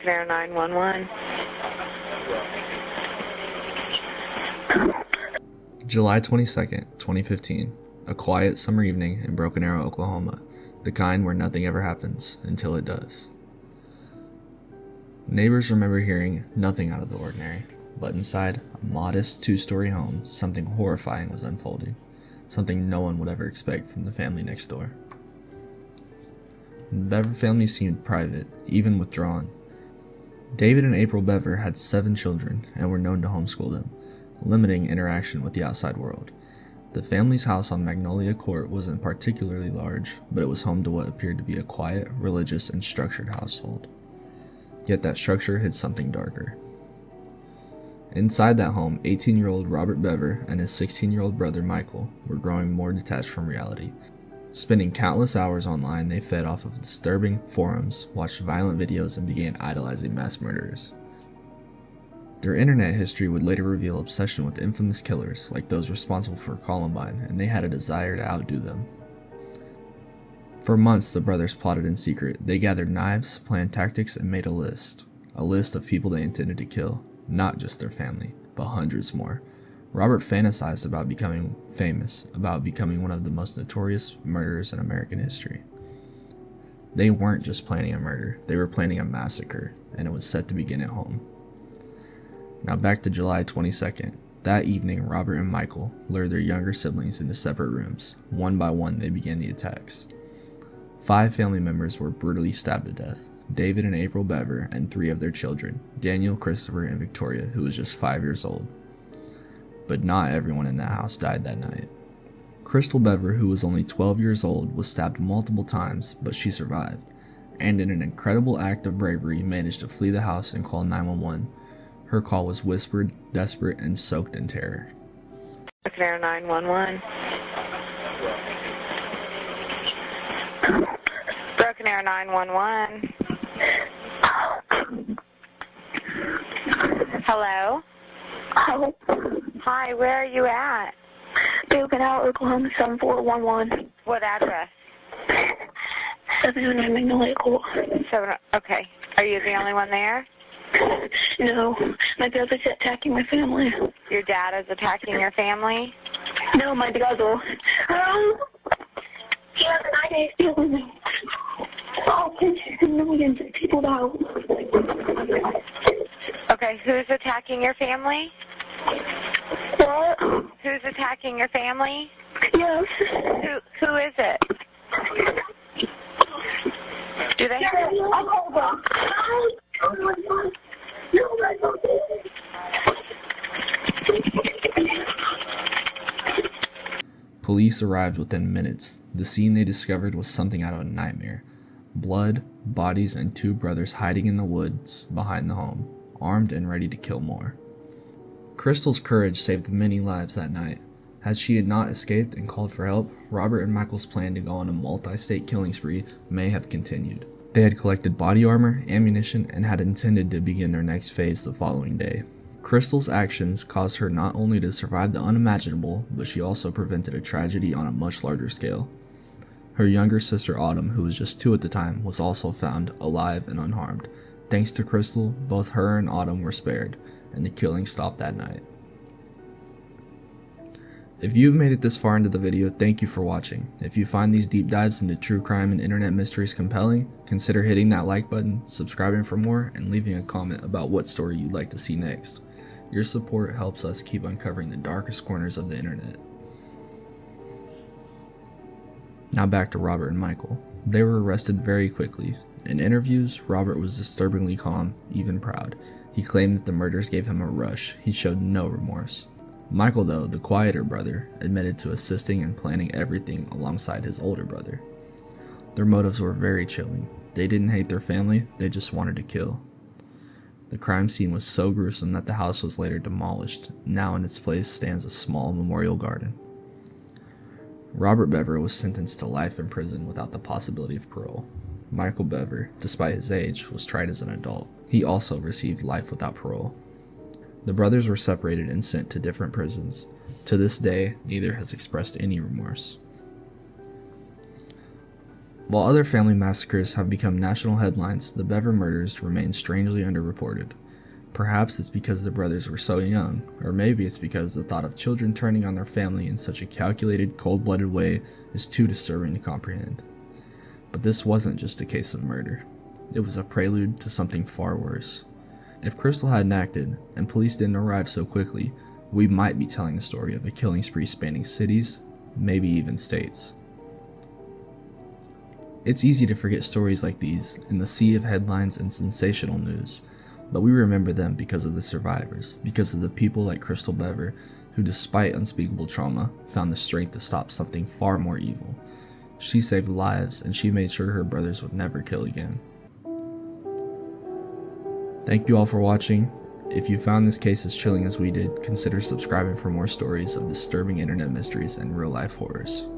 Clear 911. July 22nd, 2015. A quiet summer evening in Broken Arrow, Oklahoma. The kind where nothing ever happens until it does. Neighbors remember hearing nothing out of the ordinary, but inside a modest two-story home, something horrifying was unfolding. Something no one would ever expect from the family next door. The Bever family seemed private, even withdrawn. David and April Bever had 7 children and were known to homeschool them, limiting interaction with the outside world. The family's house on Magnolia Court wasn't particularly large, but it was home to what appeared to be a quiet, religious, and structured household. Yet that structure hid something darker. Inside that home, 18-year-old Robert Bever and his 16-year-old brother Michael were growing more detached from reality. Spending countless hours online, they fed off of disturbing forums, watched violent videos, and began idolizing mass murderers. Their internet history would later reveal obsession with infamous killers like those responsible for Columbine, and they had a desire to outdo them. For months, the brothers plotted in secret. They gathered knives, planned tactics, and made a list of people they intended to kill, not just their family, but hundreds more. Robert fantasized about becoming famous, about becoming one of the most notorious murderers in American history. They weren't just planning a murder, they were planning a massacre, and it was set to begin at home. Now back to July 22nd. That evening, Robert and Michael lured their younger siblings into separate rooms. One by one, they began the attacks. 5 family members were brutally stabbed to death. David and April Bever and 3 of their children, Daniel, Christopher, and Victoria, who was just 5 years old. But not everyone in that house died that night. Crystal Bever, who was only 12 years old, was stabbed multiple times, but she survived, and in an incredible act of bravery managed to flee the house and call 911. Her call was whispered, desperate, and soaked in terror. Clear 911. Broken Arrow 911. Hello? Hello. Hi, where are you at? Broken Arrow, Oklahoma 7411. What address? 709 Magnolia Court. Okay. Are you the only one there? No, my brother's attacking my family. Your dad is attacking your family? No, my brother. He has an idea stealing me. Oh, millions of people died. Okay, who's attacking your family? What? Who's attacking your family? Yes. Who is it? Do they have... I'll call them. Police arrived within minutes. The scene they discovered was something out of a nightmare. Blood, bodies, and 2 brothers hiding in the woods behind the home, armed and ready to kill more. Crystal's courage saved many lives that night. Had she had not escaped and called for help, Robert and Michael's plan to go on a multi-state killing spree may have continued. They had collected body armor, ammunition, and had intended to begin their next phase the following day. Crystal's actions caused her not only to survive the unimaginable, but she also prevented a tragedy on a much larger scale. Her younger sister Autumn, who was just 2 at the time, was also found alive and unharmed. Thanks to Crystal, both her and Autumn were spared, and the killing stopped that night. If you've made it this far into the video, thank you for watching. If you find these deep dives into true crime and internet mysteries compelling, consider hitting that like button, subscribing for more, and leaving a comment about what story you'd like to see next. Your support helps us keep uncovering the darkest corners of the internet. Now back to Robert and Michael. They were arrested very quickly. In interviews, Robert was disturbingly calm, even proud. He claimed that the murders gave him a rush. He showed no remorse. Michael, though, the quieter brother, admitted to assisting and planning everything alongside his older brother. Their motives were very chilling. They didn't hate their family, they just wanted to kill. The crime scene was so gruesome that the house was later demolished. Now in its place stands a small memorial garden. Robert Bever was sentenced to life in prison without the possibility of parole. Michael Bever, despite his age, was tried as an adult. He also received life without parole. The brothers were separated and sent to different prisons. To this day, neither has expressed any remorse. While other family massacres have become national headlines, the Bever murders remain strangely underreported. Perhaps it's because the brothers were so young, or maybe it's because the thought of children turning on their family in such a calculated, cold-blooded way is too disturbing to comprehend. But this wasn't just a case of murder. It was a prelude to something far worse. If Crystal hadn't acted, and police didn't arrive so quickly, we might be telling the story of a killing spree spanning cities, maybe even states. It's easy to forget stories like these in the sea of headlines and sensational news, but we remember them because of the survivors, because of the people like Crystal Bever, who despite unspeakable trauma, found the strength to stop something far more evil. She saved lives, and she made sure her brothers would never kill again. Thank you all for watching. If you found this case as chilling as we did, consider subscribing for more stories of disturbing internet mysteries and real-life horrors.